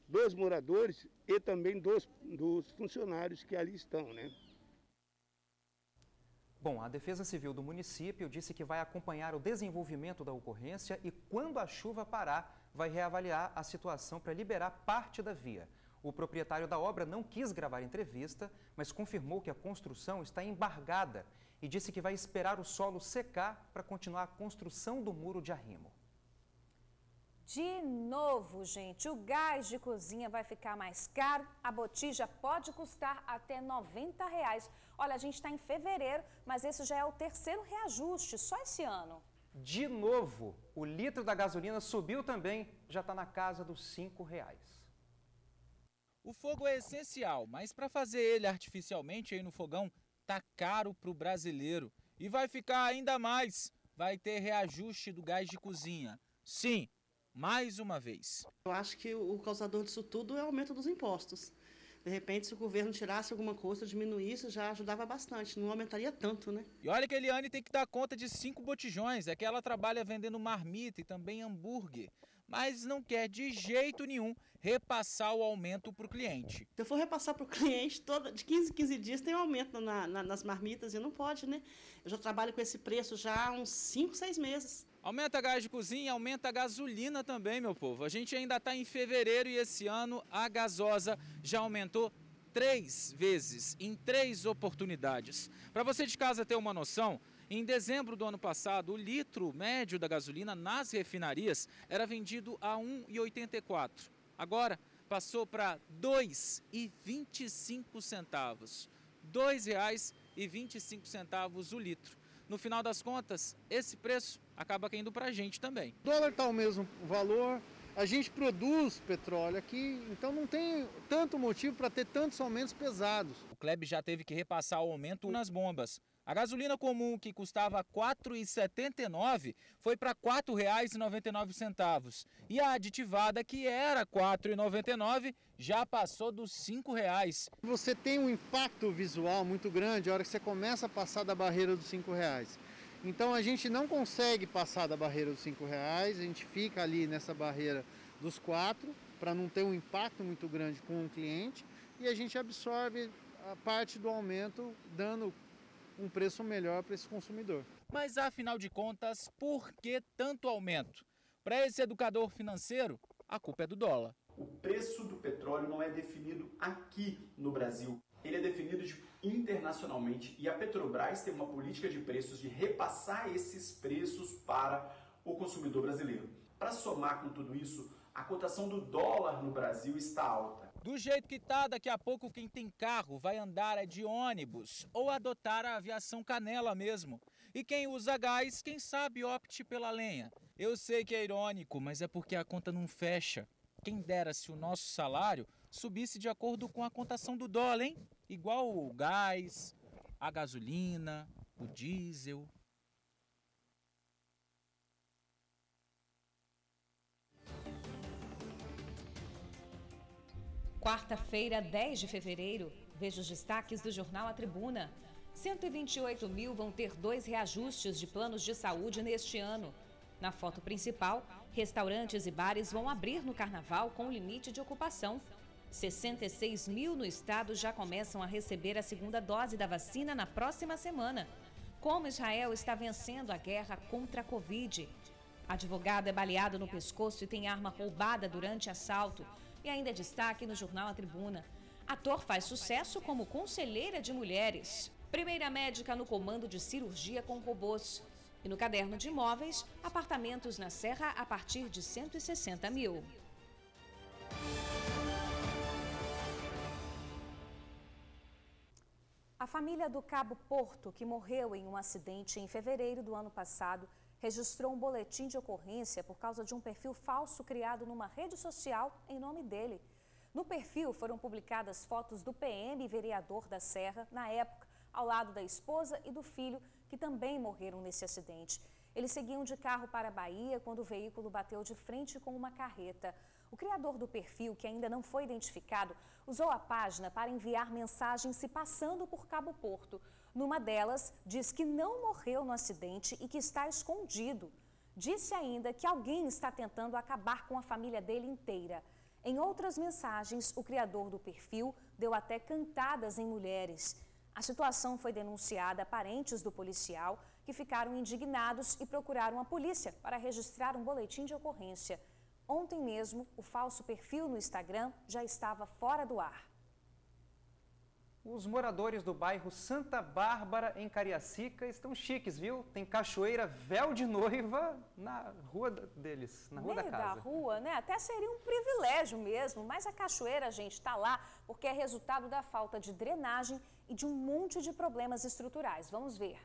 dos moradores e também dos funcionários que ali estão, né? Bom, a Defesa Civil do município disse que vai acompanhar o desenvolvimento da ocorrência e, quando a chuva parar, vai reavaliar a situação para liberar parte da via. O proprietário da obra não quis gravar entrevista, mas confirmou que a construção está embargada e disse que vai esperar o solo secar para continuar a construção do muro de arrimo. De novo, gente, o gás de cozinha vai ficar mais caro. A botija pode custar até R$90. Olha, a gente está em fevereiro, mas esse já é o 3º reajuste, só esse ano. De novo, o litro da gasolina subiu também, já está na casa dos R$5. O fogo é essencial, mas para fazer ele artificialmente aí no fogão, tá caro para o brasileiro. E vai ficar ainda mais, vai ter reajuste do gás de cozinha. Sim, mais uma vez. Eu acho que o causador disso tudo é o aumento dos impostos. De repente, se o governo tirasse alguma coisa, diminuísse, já ajudava bastante, não aumentaria tanto, né? E olha que a Eliane tem que dar conta de 5 botijões, é que ela trabalha vendendo marmita e também hambúrguer, mas não quer de jeito nenhum repassar o aumento para o cliente. Se eu for repassar para o cliente, de 15 em 15 dias tem um aumento nas marmitas e não pode, né? Eu já trabalho com esse preço já há uns 5, 6 meses. Aumenta gás de cozinha, aumenta a gasolina também, meu povo. A gente ainda está em fevereiro e esse ano a gasosa já aumentou 3 vezes, em 3 oportunidades. Para você de casa ter uma noção, em dezembro do ano passado, o litro médio da gasolina nas refinarias era vendido a R$ 1,84. Agora passou para R$ 2,25. R$ 2,25 o litro. No final das contas, esse preço acaba caindo para a gente também. O dólar está o mesmo valor, a gente produz petróleo aqui, então não tem tanto motivo para ter tantos aumentos pesados. O Kleb já teve que repassar o aumento nas bombas. A gasolina comum, que custava R$ 4,79, foi para R$ 4,99. E a aditivada, que era R$ 4,99, já passou dos R$ 5,00. Você tem um impacto visual muito grande a hora que você começa a passar da barreira dos R$ 5,00. Então a gente não consegue passar da barreira dos R$ 5,00, a gente fica ali nessa barreira dos 4, para não ter um impacto muito grande com o cliente, e a gente absorve a parte do aumento, dando um preço melhor para esse consumidor. Mas, afinal de contas, por que tanto aumento? Para esse educador financeiro, a culpa é do dólar. O preço do petróleo não é definido aqui no Brasil. Ele é definido internacionalmente e a Petrobras tem uma política de preços de repassar esses preços para o consumidor brasileiro. Para somar com tudo isso, a cotação do dólar no Brasil está alta. Do jeito que tá, daqui a pouco quem tem carro vai andar de ônibus ou adotar a aviação canela mesmo. E quem usa gás, quem sabe opte pela lenha. Eu sei que é irônico, mas é porque a conta não fecha. Quem dera se o nosso salário subisse de acordo com a cotação do dólar, hein? Igual o gás, a gasolina, o diesel. Quarta-feira, 10 de fevereiro, veja os destaques do jornal A Tribuna. 128 mil vão ter 2 reajustes de planos de saúde neste ano. Na foto principal, restaurantes e bares vão abrir no carnaval com limite de ocupação. 66 mil no estado já começam a receber a segunda dose da vacina na próxima semana. Como Israel está vencendo a guerra contra a Covid. Advogado é baleado no pescoço e tem arma roubada durante assalto. E ainda destaque no jornal A Tribuna. Ator faz sucesso como conselheira de mulheres. Primeira médica no comando de cirurgia com robôs. E no caderno de imóveis, apartamentos na Serra a partir de 160 mil. A família do Cabo Porto, que morreu em um acidente em fevereiro do ano passado, registrou um boletim de ocorrência por causa de um perfil falso criado numa rede social em nome dele. No perfil foram publicadas fotos do PM e vereador da Serra, na época, ao lado da esposa e do filho, que também morreram nesse acidente. Eles seguiam de carro para a Bahia quando o veículo bateu de frente com uma carreta. O criador do perfil, que ainda não foi identificado, usou a página para enviar mensagens se passando por Cabo Porto. Numa delas, diz que não morreu no acidente e que está escondido. Disse ainda que alguém está tentando acabar com a família dele inteira. Em outras mensagens, o criador do perfil deu até cantadas em mulheres. A situação foi denunciada a parentes do policial, que ficaram indignados e procuraram a polícia para registrar um boletim de ocorrência. Ontem mesmo, o falso perfil no Instagram já estava fora do ar. Os moradores do bairro Santa Bárbara, em Cariacica, estão chiques, viu? Tem cachoeira véu de noiva na rua deles, na rua da casa. Da rua, né? Até seria um privilégio mesmo, mas a cachoeira, gente, está lá porque é resultado da falta de drenagem e de um monte de problemas estruturais. Vamos ver.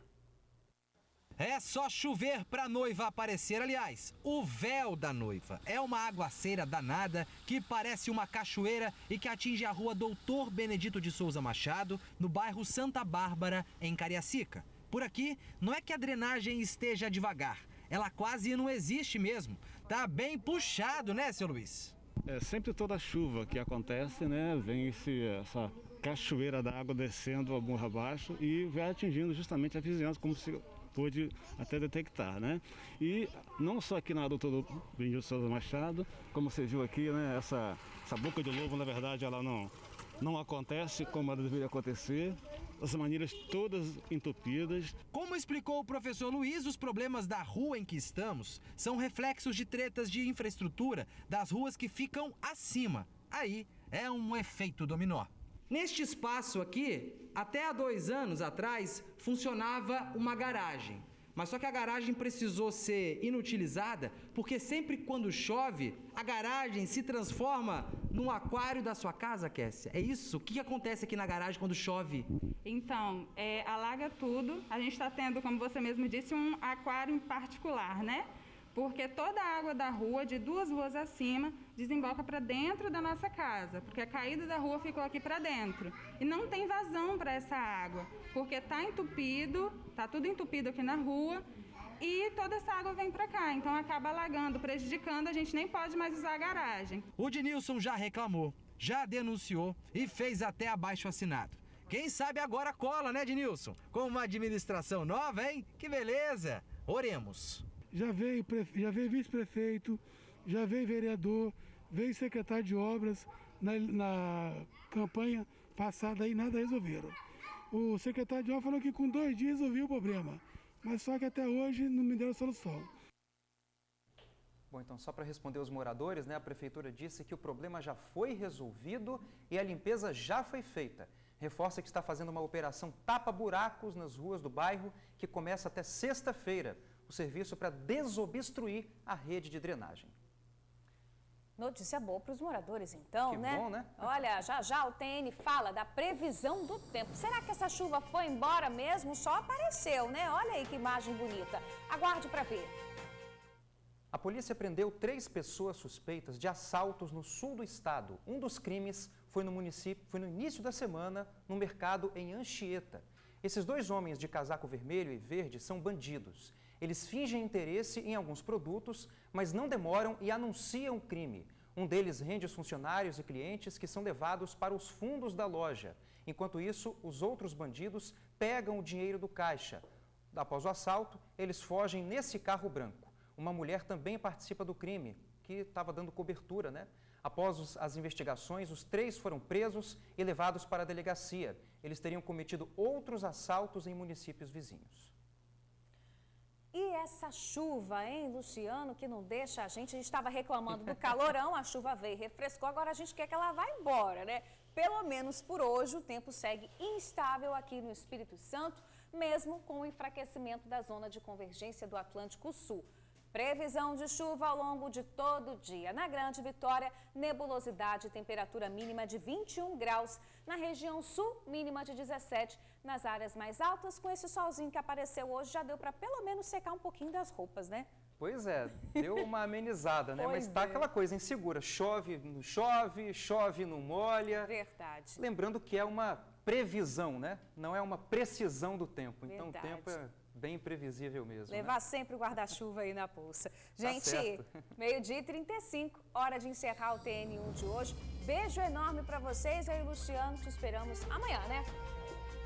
É só chover para a noiva aparecer. Aliás, o véu da noiva é uma aguaceira danada que parece uma cachoeira e que atinge a rua Doutor Benedito de Souza Machado, no bairro Santa Bárbara, em Cariacica. Por aqui, não é que a drenagem esteja devagar, ela quase não existe mesmo. Tá bem puxado, né, seu Luiz? É sempre toda chuva que acontece, né? Vem essa cachoeira d'água descendo a morra abaixo e vai atingindo justamente a vizinhança, como se pôde até detectar, né? E não só aqui na Doutor Benedito Souza Machado, como você viu aqui, né? Essa boca de lobo, na verdade, ela não acontece como ela deveria acontecer. As maneiras todas entupidas. Como explicou o professor Luiz, os problemas da rua em que estamos são reflexos de tretas de infraestrutura das ruas que ficam acima. Aí é um efeito dominó. Neste espaço aqui, até há 2 anos atrás, funcionava uma garagem. Mas só que a garagem precisou ser inutilizada porque sempre quando chove, a garagem se transforma num aquário da sua casa, Kessia. É isso? O que acontece aqui na garagem quando chove? Então, alaga tudo. A gente está tendo, como você mesmo disse, um aquário em particular, né? Porque toda a água da rua, de 2 ruas acima, desemboca para dentro da nossa casa, porque a caída da rua ficou aqui para dentro. E não tem vazão para essa água, porque está entupido, está tudo entupido aqui na rua, e toda essa água vem para cá, então acaba alagando, prejudicando, a gente nem pode mais usar a garagem. O Dinilson já reclamou, já denunciou e fez até abaixo-assinado. Quem sabe agora cola, né, Dinilson? Com uma administração nova, hein? Que beleza! Oremos. Já veio vice-prefeito, já veio vereador, veio secretário de obras na campanha passada aí nada resolveram. O secretário de obra falou que com 2 dias resolvia o problema, mas só que até hoje não me deram solução. Bom, então só para responder os moradores, né, a prefeitura disse que o problema já foi resolvido e a limpeza já foi feita. Reforça que está fazendo uma operação tapa-buracos nas ruas do bairro que começa até sexta-feira. O serviço para desobstruir a rede de drenagem. Notícia boa para os moradores, então, Que né? bom, né? Olha, já o TN fala da previsão do tempo. Será que essa chuva foi embora mesmo? Só apareceu, né? Olha aí que imagem bonita. Aguarde para ver. A polícia prendeu 3 pessoas suspeitas de assaltos no sul do estado. Um dos crimes foi no início da semana, no mercado em Anchieta. Esses 2 homens de casaco vermelho e verde são bandidos. Eles fingem interesse em alguns produtos, mas não demoram e anunciam o crime. Um deles rende os funcionários e clientes que são levados para os fundos da loja. Enquanto isso, os outros bandidos pegam o dinheiro do caixa. Após o assalto, eles fogem nesse carro branco. Uma mulher também participa do crime, que estava dando cobertura, né? Após as investigações, os 3 foram presos e levados para a delegacia. Eles teriam cometido outros assaltos em municípios vizinhos. E essa chuva, hein, Luciano, que não deixa a gente estava reclamando do calorão, a chuva veio e refrescou, agora a gente quer que ela vá embora, né? Pelo menos por hoje, o tempo segue instável aqui no Espírito Santo, mesmo com o enfraquecimento da zona de convergência do Atlântico Sul. Previsão de chuva ao longo de todo o dia. Na Grande Vitória, nebulosidade e temperatura mínima de 21 graus. Na região sul, mínima de 17. Nas áreas mais altas, com esse solzinho que apareceu hoje, já deu para pelo menos secar um pouquinho das roupas, né? Pois é, deu uma amenizada, né? Pois Mas tá aquela coisa insegura. Chove, não chove, chove, não molha. Verdade. Lembrando que é uma previsão, né? Não é uma precisão do tempo. Então Verdade. o tempo é bem imprevisível mesmo. Levar né? sempre o guarda-chuva aí na bolsa. Gente, certo. 12h35, hora de encerrar o TN1 de hoje. Beijo enorme para vocês. Eu e o Luciano te esperamos amanhã, né?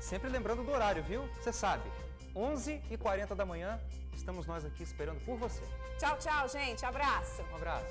Sempre lembrando do horário, viu? Você sabe, 11h40 da manhã, estamos nós aqui esperando por você. Tchau, tchau, gente. Abraço. Um abraço.